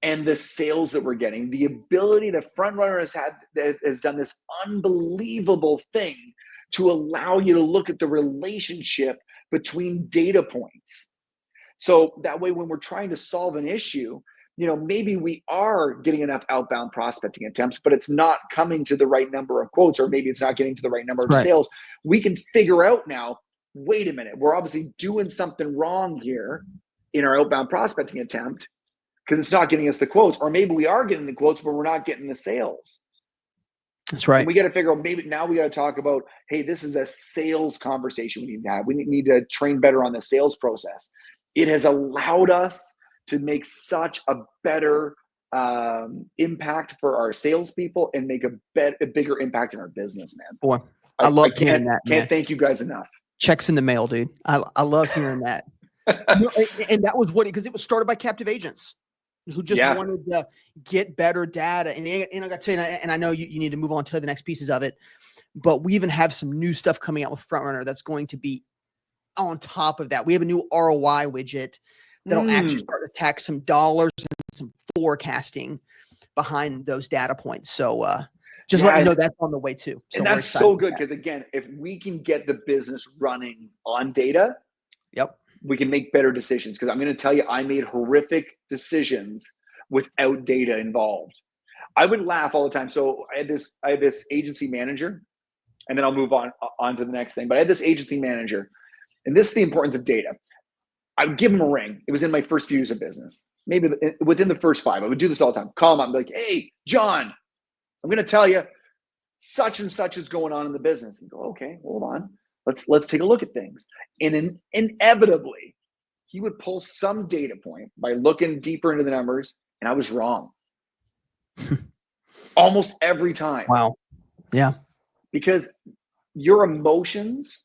and the sales that we're getting? The ability that Frontrunner has done this unbelievable thing to allow you to look at the relationship between data points. So that way, when we're trying to solve an issue, maybe we are getting enough outbound prospecting attempts, but it's not coming to the right number of quotes, or maybe it's not getting to the right number of sales. We can figure out now, wait a minute, we're obviously doing something wrong here in our outbound prospecting attempt because it's not getting us the quotes, or maybe we are getting the quotes, but we're not getting the sales. That's right. And we got to figure out, maybe now we got to talk about, hey, this is a sales conversation we need to have. We need to train better on the sales process. It has allowed us to make such a better impact for our salespeople and make a bigger impact in our business, man. Boy, I love hearing that. Can't thank you guys enough. Checks in the mail, dude. I love hearing that. And that was because it was started by captive agents who just wanted to get better data. And I got to tell you, and I know you need to move on to the next pieces of it, but we even have some new stuff coming out with Frontrunner that's going to be on top of that. We have a new ROI widget that'll actually start to tack some dollars and some forecasting behind those data points. So just let me know that's on the way too. So and that's so good because, again, if we can get the business running on data, we can make better decisions. Because I'm going to tell you, I made horrific decisions without data involved. I would laugh all the time. So I had this agency manager, and then I'll move on to the next thing. But I had this agency manager, and this is the importance of data. I would give him a ring. It was in my first few years of business. Maybe within the first 5, I would do this all the time. Call him up and be like, hey, John, I'm going to tell you such and such is going on in the business. And go, okay, hold on. Let's take a look at things. And inevitably, he would pull some data point by looking deeper into the numbers, and I was wrong. Almost every time. Wow. Yeah. Because your emotions,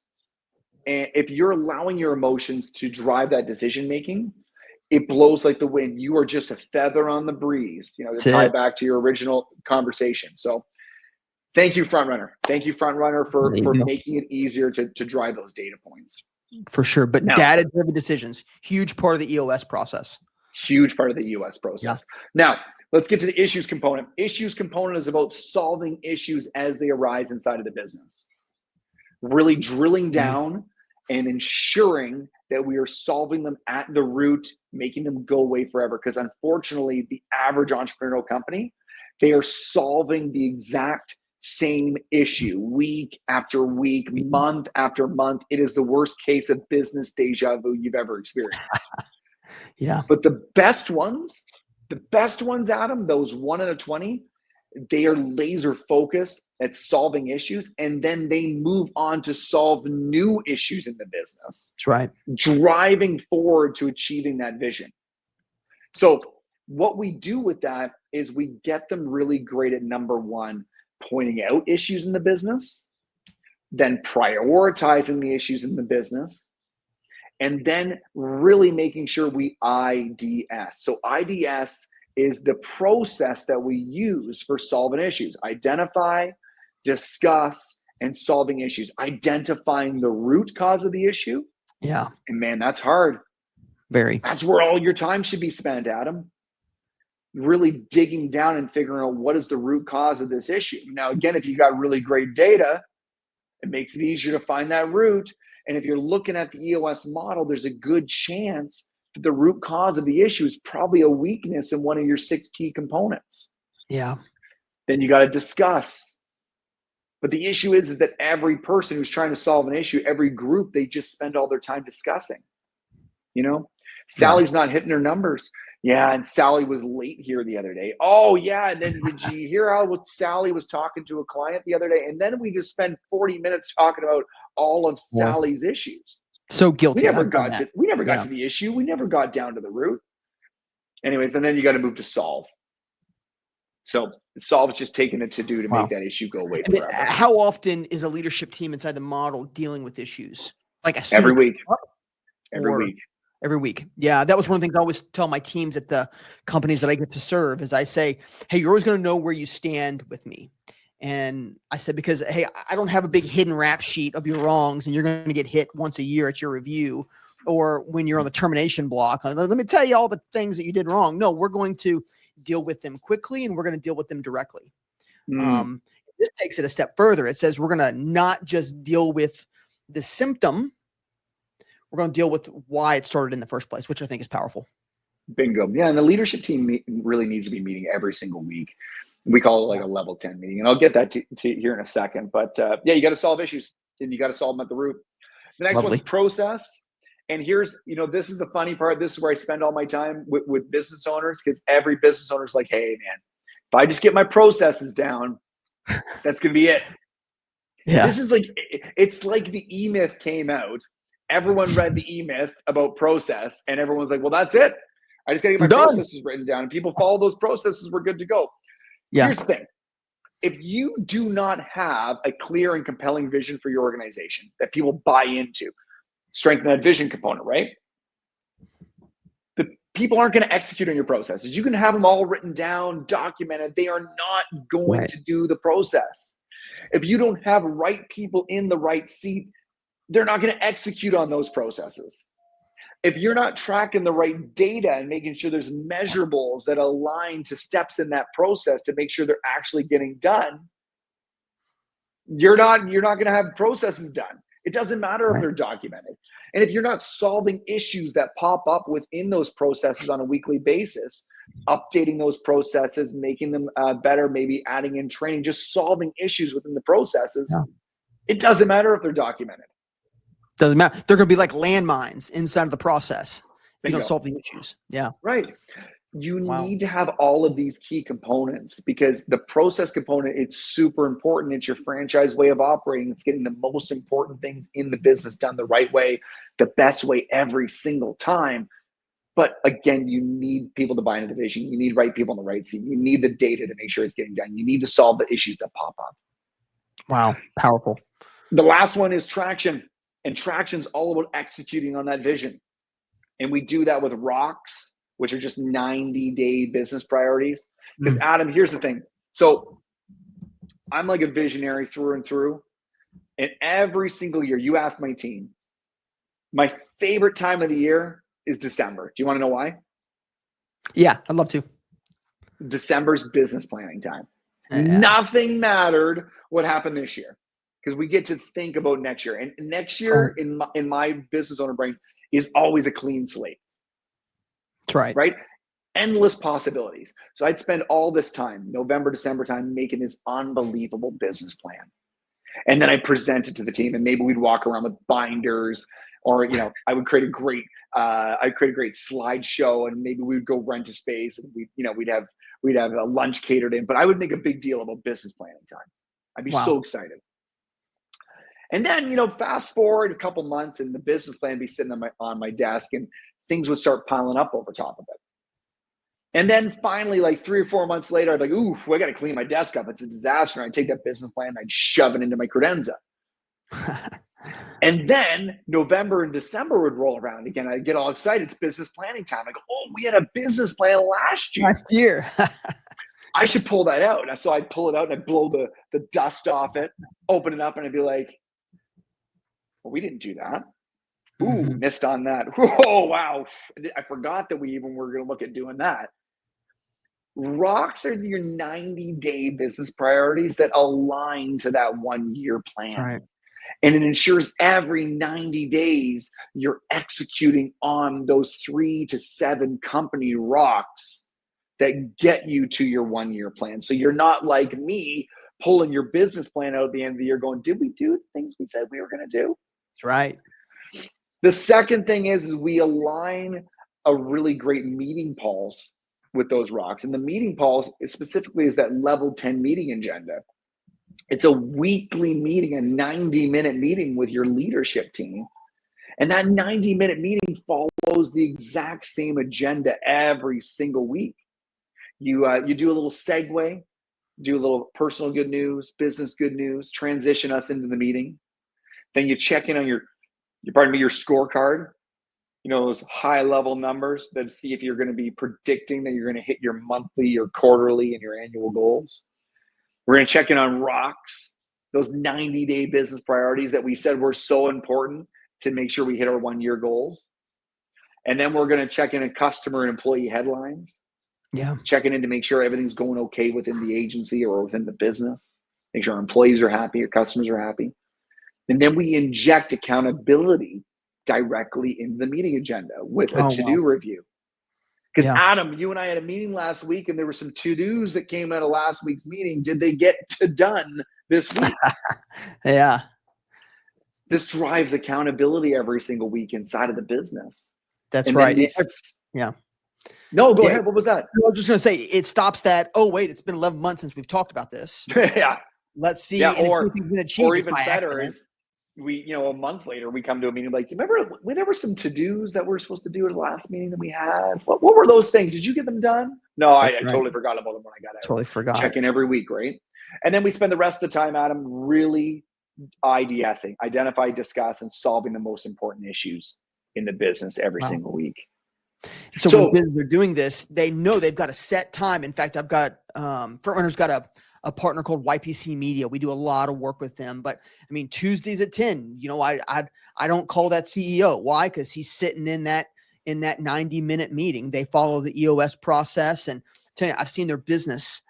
and if you're allowing your emotions to drive that decision making, it blows like the wind. You are just a feather on the breeze, to tie back to your original conversation. So thank you, Frontrunner. Thank you, Frontrunner, for making it easier to drive those data points. For sure. But data-driven decisions, huge part of the EOS process. Huge part of the EOS process. Yeah. Now, let's get to the issues component. Issues component is about solving issues as they arise inside of the business. Really drilling down and ensuring that we are solving them at the root, making them go away forever. Because unfortunately, the average entrepreneurial company, they are solving the exact same issue week after week, month after month. It is the worst case of business deja vu you've ever experienced. But the best ones, Adam, those 1 in a 20, they are laser focused at solving issues, and then they move on to solve new issues in the business. That's right. Driving forward to achieving that vision. So what we do with that is we get them really great at, number one, pointing out issues in the business, then prioritizing the issues in the business, and then really making sure we IDS. So IDS is the process that we use for solving issues. Identify, discuss, and solving issues. Identifying the root cause of the issue. Yeah. And man, that's hard. Very. That's where all your time should be spent, Adam. Really digging down and figuring out what is the root cause of this issue. Now, again, if you got really great data, it makes it easier to find that root. And if you're looking at the EOS model, there's a good chance that the root cause of the issue is probably a weakness in one of your 6 key components. Yeah. Then you got to discuss. But the issue is that every person who's trying to solve an issue, every group, they just spend all their time discussing. You know, Sally's not hitting her numbers. Yeah, and Sally was late here the other day. Oh, yeah, and then did you hear how Sally was talking to a client the other day? And then we just spent 40 minutes talking about all of Sally's issues. So guilty. We never got to the issue. We never got down to the root. Anyways, and then you got to move to solve. So solve is just taking a to-do to make that issue go away forever. How often is a leadership team inside the model dealing with issues? Like every week. Every week. Every week. Yeah. That was one of the things I always tell my teams at the companies that I get to serve is I say, hey, you're always going to know where you stand with me. And I said, because, hey, I don't have a big hidden rap sheet of your wrongs and you're going to get hit once a year at your review or when you're on the termination block. Let me tell you all the things that you did wrong. No, we're going to deal with them quickly and we're going to deal with them directly. This takes it a step further. It says we're going to not just deal with the symptom. We're going to deal with why it started in the first place, which I think is powerful. Bingo. Yeah. And the leadership team really needs to be meeting every single week. We call it like a level 10 meeting. And I'll get that to here in a second. But yeah, you got to solve issues and you got to solve them at the root. The next one's process. And here's, this is the funny part. This is where I spend all my time with business owners, because every business owner is like, hey, man, if I just get my processes down, that's going to be it. Yeah. This is like, it's like the E-Myth came out. Everyone read the E-Myth about process and everyone's like, well, that's it. I just got to get my processes written down and people follow those processes. We're good to go. Yeah. Here's the thing. If you do not have a clear and compelling vision for your organization that people buy into, strengthen that vision component, right? The people aren't going to execute on your processes. You can have them all written down, documented. They are not going to do the process. If you don't have right people in the right seat, they're not going to execute on those processes. If you're not tracking the right data and making sure there's measurables that align to steps in that process to make sure they're actually getting done, you're not going to have processes done. It doesn't matter if they're documented. And if you're not solving issues that pop up within those processes on a weekly basis, updating those processes, making them better, maybe adding in training, just solving issues within the processes, it doesn't matter if they're documented. Doesn't matter. They're going to be like landmines inside of the process if you don't solve the issues. Yeah. Right. You need to have all of these key components because the process component, it's super important. It's your franchise way of operating. It's getting the most important things in the business done the right way, the best way every single time. But again, you need people to buy into the vision. You need right people in the right seat. You need the data to make sure it's getting done. You need to solve the issues that pop up. Wow. Powerful. The last one is traction. And traction's all about executing on that vision. And we do that with rocks, which are just 90-day business priorities. Because Adam, here's the thing. So I'm like a visionary through and through. And every single year, you ask my team, my favorite time of the year is December. Do you want to know why? Yeah, I'd love to. December's business planning time. Nothing mattered what happened this year. Because we get to think about next year. And next year in my business owner brain is always a clean slate. That's right. Right? Endless possibilities. So I'd spend all this time, November, December time, making this unbelievable business plan. And then I present it to the team and maybe we'd walk around with binders or, I would create a great slideshow and maybe we would go rent a space and we'd have a lunch catered in, but I would make a big deal about business planning time. I'd be Wow. so excited. And then, you know, fast forward a couple months and the business plan would be sitting on my desk and things would start piling up over top of it. And then finally, like 3 or 4 months later, I'd be like, ooh, I got to clean my desk up. It's a disaster. And I'd take that business plan and I'd shove it into my credenza. And then November and December would roll around again. I'd get all excited. It's business planning time. I go, oh, we had a business plan last year. Last year. I should pull that out. And so I'd pull it out and I'd blow the dust off it, open it up, and I'd be like, well, we didn't do that. Ooh, missed on that. Oh, wow. I forgot that we even were going to look at doing that. Rocks are your 90-day business priorities that align to that 1-year plan. Right. And it ensures every 90 days you're executing on those 3 to 7 company rocks that get you to your 1-year plan. So you're not like me pulling your business plan out at the end of the year going, did we do the things we said we were going to do? That's right. The second thing is we align a really great meeting pulse with those rocks. And the meeting pulse specifically is that level 10 meeting agenda. It's a weekly meeting, a 90-minute meeting with your leadership team. And that 90-minute meeting follows the exact same agenda every single week. You do a little segue, do a little personal good news, business good news, transition us into the meeting. Then you check in on your scorecard, you know, those high level numbers that see if you're going to be predicting that you're going to hit your monthly, your quarterly, and your annual goals. We're going to check in on rocks, those 90-day business priorities that we said were so important to make sure we hit our 1-year goals. And then we're going to check in on customer and employee headlines. Yeah. Checking in to make sure everything's going okay within the agency or within the business. Make sure our employees are happy, our customers are happy. And then we inject accountability directly into the meeting agenda with a to-do review. Because Adam, you and I had a meeting last week and there were some to-dos that came out of last week's meeting. Did they get done this week? Yeah. This drives accountability every single week inside of the business. That's right. Yeah. No, go ahead. What was that? I was just going to say, it stops that, oh, wait, it's been 11 months since we've talked about this. Yeah. Let's see. Yeah, and or, if anything's been achieved, or it's even by better accident. is we, you know, a month later, we come to a meeting like, you remember there were some to-dos that we're supposed to do at the last meeting that we had? What were those things? Did you get them done? No, I totally forgot about them when I got out. Totally forgot. Check in every week, right? And then we spend the rest of the time, Adam, really IDSing, identify, discuss, and solving the most important issues in the business every single week. So when businesses are doing this, they know they've got a set time. In fact, I've got Frontrunner's got a partner called YPC Media. We do a lot of work with them, but I mean, Tuesdays at 10, you know, I don't call that CEO. Why? Because he's sitting in that 90-minute meeting. They follow the EOS process, and tell you, I've seen their business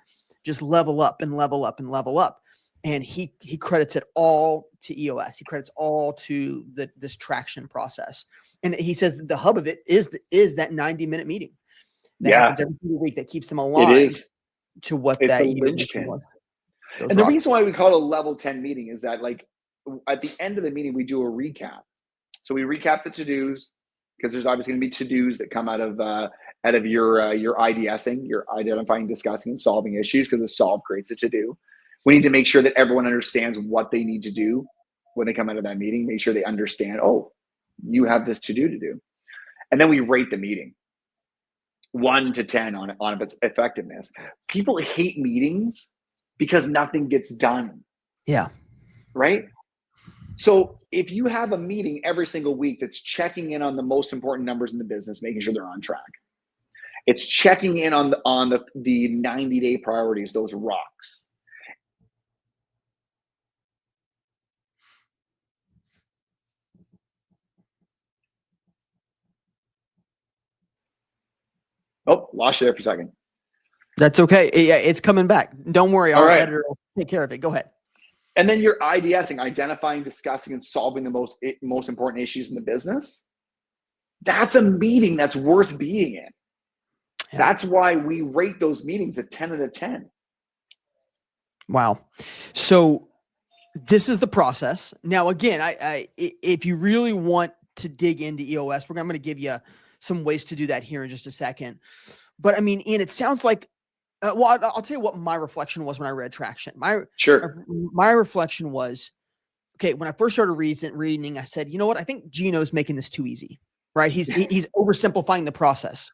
just level up and level up and level up. And he credits it all to EOS. He credits all to this traction process. And he says that the hub of it is that 90-minute meeting that happens every single week that keeps them aligned to what it's that a linchpin was. And the reason why we call it a level 10 meeting is that, like, at the end of the meeting, we do a recap. So we recap the to-dos, because there's obviously going to be to-dos that come out of your IDSing, your identifying, discussing, and solving issues, because the solve creates a to-do. We need to make sure that everyone understands what they need to do when they come out of that meeting. Make sure they understand, oh, you have this to do. And then we rate the meeting 1 to 10 on its effectiveness. People hate meetings because nothing gets done. Yeah. Right? So if you have a meeting every single week that's checking in on the most important numbers in the business, making sure they're on track. It's checking in on the 90-day priorities, those rocks. Oh, lost you there for a second. That's okay. Yeah, it's coming back. Don't worry. Our editor will take care of it. Go ahead. And then you're IDSing, identifying, discussing, and solving the most important issues in the business. That's a meeting that's worth being in. Yeah. That's why we rate those meetings at 10 out of 10. Wow. So this is the process. Now, again, if you really want to dig into EOS, I'm going to give you some ways to do that here in just a second. But I mean, Ian, it sounds like Well, I'll tell you what my reflection was when I read Traction. Sure. My reflection was, okay, when I first started reading, I said, you know what? I think Gino's making this too easy, right? He's oversimplifying the process.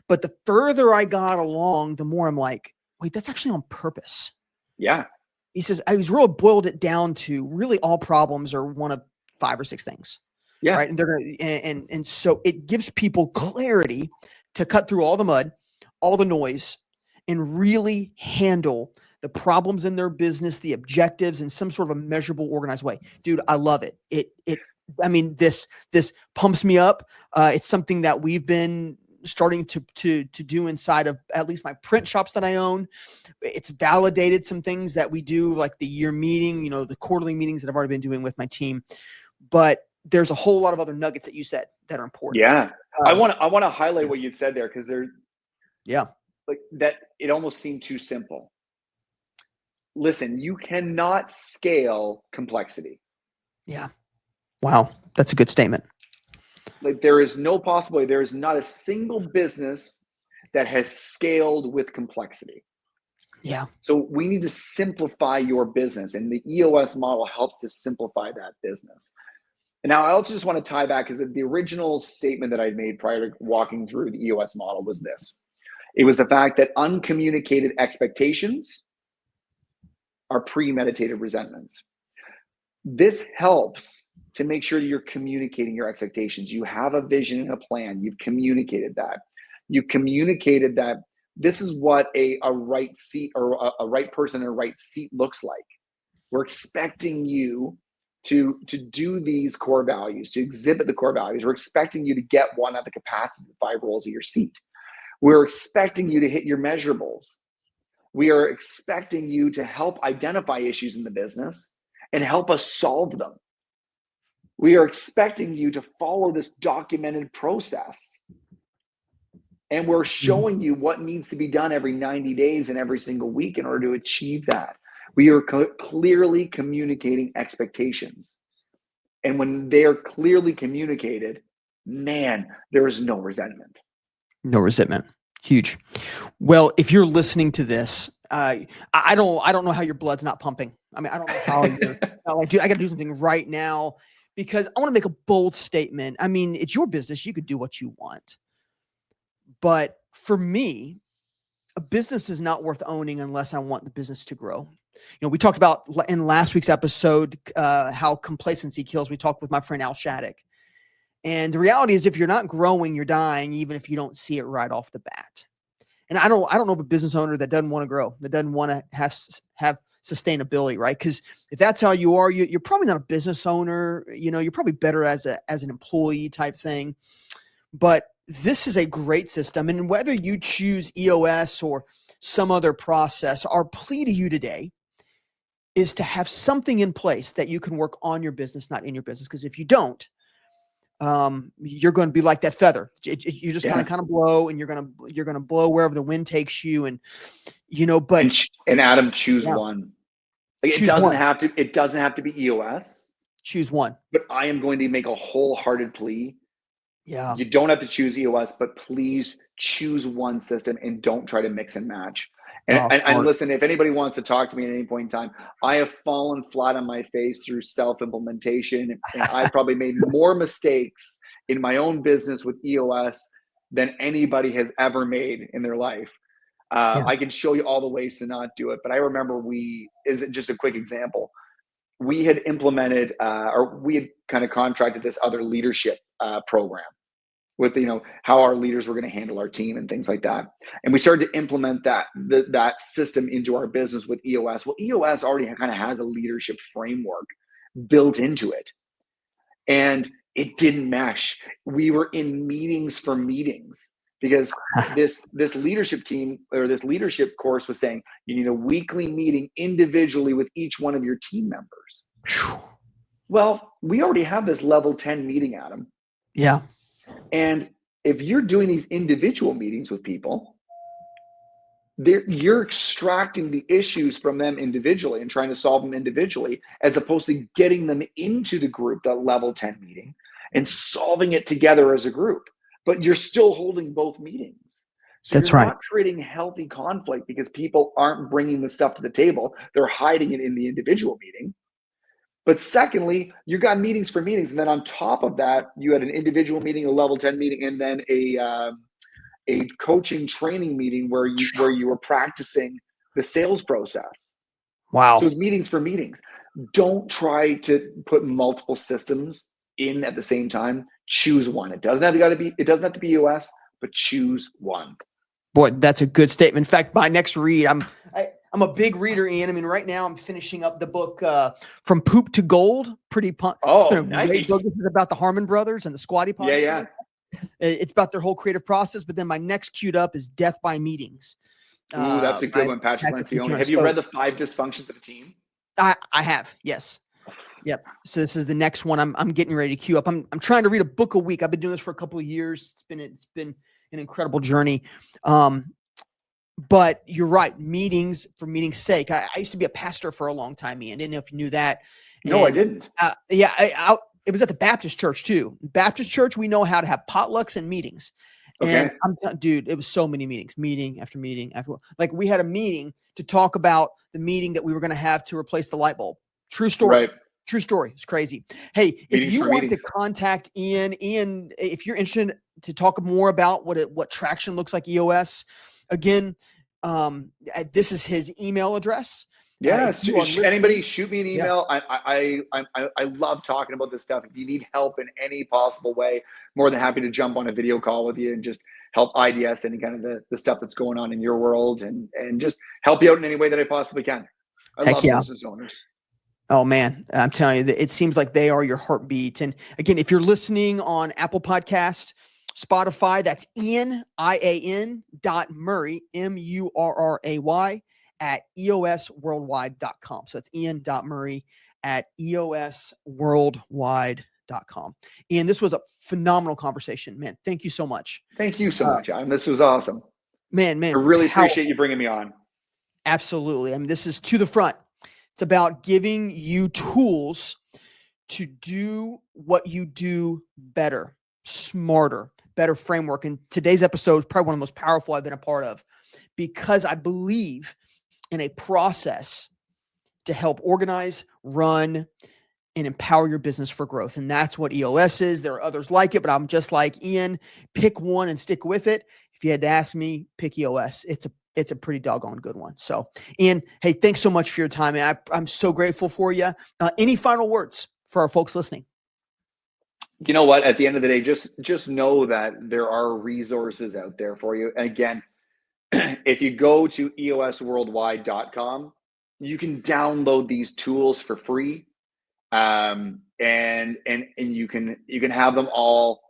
But the further I got along, the more I'm like, wait, that's actually on purpose. Yeah. He says, I was really boiled it down to really all problems are one of 5 or 6 things. Yeah. Right. And they're gonna, and so it gives people clarity to cut through all the mud, all the noise, and really handle the problems in their business, the objectives in some sort of a measurable, organized way. Dude, I love it. I mean, this pumps me up. It's something that we've been starting to do inside of at least my print shops that I own. It's validated some things that we do, like the year meeting, you know, the quarterly meetings that I've already been doing with my team. But there's a whole lot of other nuggets that you said that are important. Yeah. I want to highlight what you've said there, because like that, it almost seemed too simple. Listen, you cannot scale complexity. Yeah. Wow. That's a good statement. Like, there is no possibility. There is not a single business that has scaled with complexity. Yeah. So we need to simplify your business, and the EOS model helps to simplify that business. And now I also just want to tie back, because the original statement that I made prior to walking through the EOS model was this. It was the fact that uncommunicated expectations are premeditated resentments. This helps to make sure you're communicating your expectations. You have a vision and a plan. You've communicated that. You've communicated that this is what a right seat, or a right person in a right seat looks like. We're expecting you to do these core values, to exhibit the core values. We're expecting you to get one at the capacity of 5 rows of your seat. We're expecting you to hit your measurables. We are expecting you to help identify issues in the business and help us solve them. We are expecting you to follow this documented process. And we're showing you what needs to be done every 90 days and every single week in order to achieve that. We are clearly communicating expectations. And when they're clearly communicated, man, there is no resentment. No resentment. Huge. Well, if you're listening to this, I don't know how your blood's not pumping. I mean, I don't know how you're not like, dude, I got to do something right now, because I want to make a bold statement. I mean, it's your business. You could do what you want. But for me, a business is not worth owning unless I want the business to grow. You know, we talked about in last week's episode how complacency kills. We talked with my friend Al Shattuck. And the reality is, if you're not growing, you're dying, even if you don't see it right off the bat. And I don't know of a business owner that doesn't want to grow, that doesn't want to have sustainability, right? Because if that's how you are, you're probably not a business owner. You know, you're probably better as an employee type thing. But this is a great system. And whether you choose EOS or some other process, our plea to you today is to have something in place that you can work on your business, not in your business. Because if you don't, you're going to be like that feather. You're just kind of blow, and you're going to blow wherever the wind takes you. And, you know, but and Adam, choose one. Like, it doesn't have to be EOS. Choose one. But I am going to make a wholehearted plea. Yeah. You don't have to choose EOS, but please choose one system and don't try to mix and match. And listen, if anybody wants to talk to me at any point in time, I have fallen flat on my face through self-implementation, and I've probably made more mistakes in my own business with EOS than anybody has ever made in their life. I can show you all the ways to not do it, but I remember just a quick example. We had implemented, or we had kind of contracted this other leadership program with, you know, how our leaders were going to handle our team and things like that. And we started to implement that system into our business with EOS. Well, EOS already kind of has a leadership framework built into it, and it didn't mesh. We were in meetings for meetings, because this leadership team, or this leadership course, was saying you need a weekly meeting individually with each one of your team members. Well, we already have this level 10 meeting, Adam. Yeah. And if you're doing these individual meetings with people, you're extracting the issues from them individually and trying to solve them individually, as opposed to getting them into the group, that level 10 meeting, and solving it together as a group. But you're still holding both meetings. So That's you're right. not creating healthy conflict because people aren't bringing the stuff to the table. They're hiding it in the individual meeting. But secondly, you got meetings for meetings. And then on top of that, you had an individual meeting, a level 10 meeting, and then a coaching training meeting where you were practicing the sales process. So Wow. it's meetings for meetings. Don't try to put multiple systems in at the same time. Choose one. It doesn't have to be EOS, but choose one. Boy, that's a good statement. In fact, my next read, I'm a big reader, Ian. I mean, right now I'm finishing up the book From Poop to Gold. It's been a great book. This is about the Harmon brothers and the Squatty Potty. Yeah. It's about their whole creative process. But then my next queued up is Death by Meetings. Ooh, that's a good one, Patrick Lencioni. Have you read The 5 Dysfunctions of a Team? I have, yes. Yep. So this is the next one I'm getting ready to queue up. I'm trying to read a book a week. I've been doing this for a couple of years. It's been an incredible journey. But you're right. Meetings for meeting's sake. I used to be a pastor for a long time, Ian. Didn't know if you knew that. No, I didn't. It was at the Baptist church too. Baptist church, we know how to have potlucks and meetings. Okay. And dude, it was so many meetings, meeting after meeting after. Like we had a meeting to talk about the meeting that we were going to have to replace the light bulb. True story. Right. True story. It's crazy. Hey, if you want to contact Ian, if you're interested to talk more about what traction looks like EOS, again, this is his email address. Yeah, anybody shoot me an email. Yeah. I love talking about this stuff. If you need help in any possible way, more than happy to jump on a video call with you and just help IDS any kind of the stuff that's going on in your world and just help you out in any way that I possibly can. I love business owners. Oh man, I'm telling you, it seems like they are your heartbeat. And again, if you're listening on Apple Podcasts, Spotify, that's Ian.Murray, Murray, at eosworldwide.com. So it's Ian.Murray at eosworldwide.com. Ian, this was a phenomenal conversation, man. Thank you so much. Thank you so much, Adam. This was awesome. Man. I really appreciate you bringing me on. Absolutely. I mean, this is To the Front. It's about giving you tools to do what you do better, smarter, better framework. And today's episode is probably one of the most powerful I've been a part of because I believe in a process to help organize, run, and empower your business for growth. And that's what EOS is. There are others like it, but I'm just like Ian. Pick one and stick with it. If you had to ask me, pick EOS. It's a pretty doggone good one. So, Ian, hey, thanks so much for your time. I'm so grateful for you. Any final words for our folks listening? You know what? At the end of the day, just know that there are resources out there for you. And again, if you go to eosworldwide.com, you can download these tools for free, and you can have them all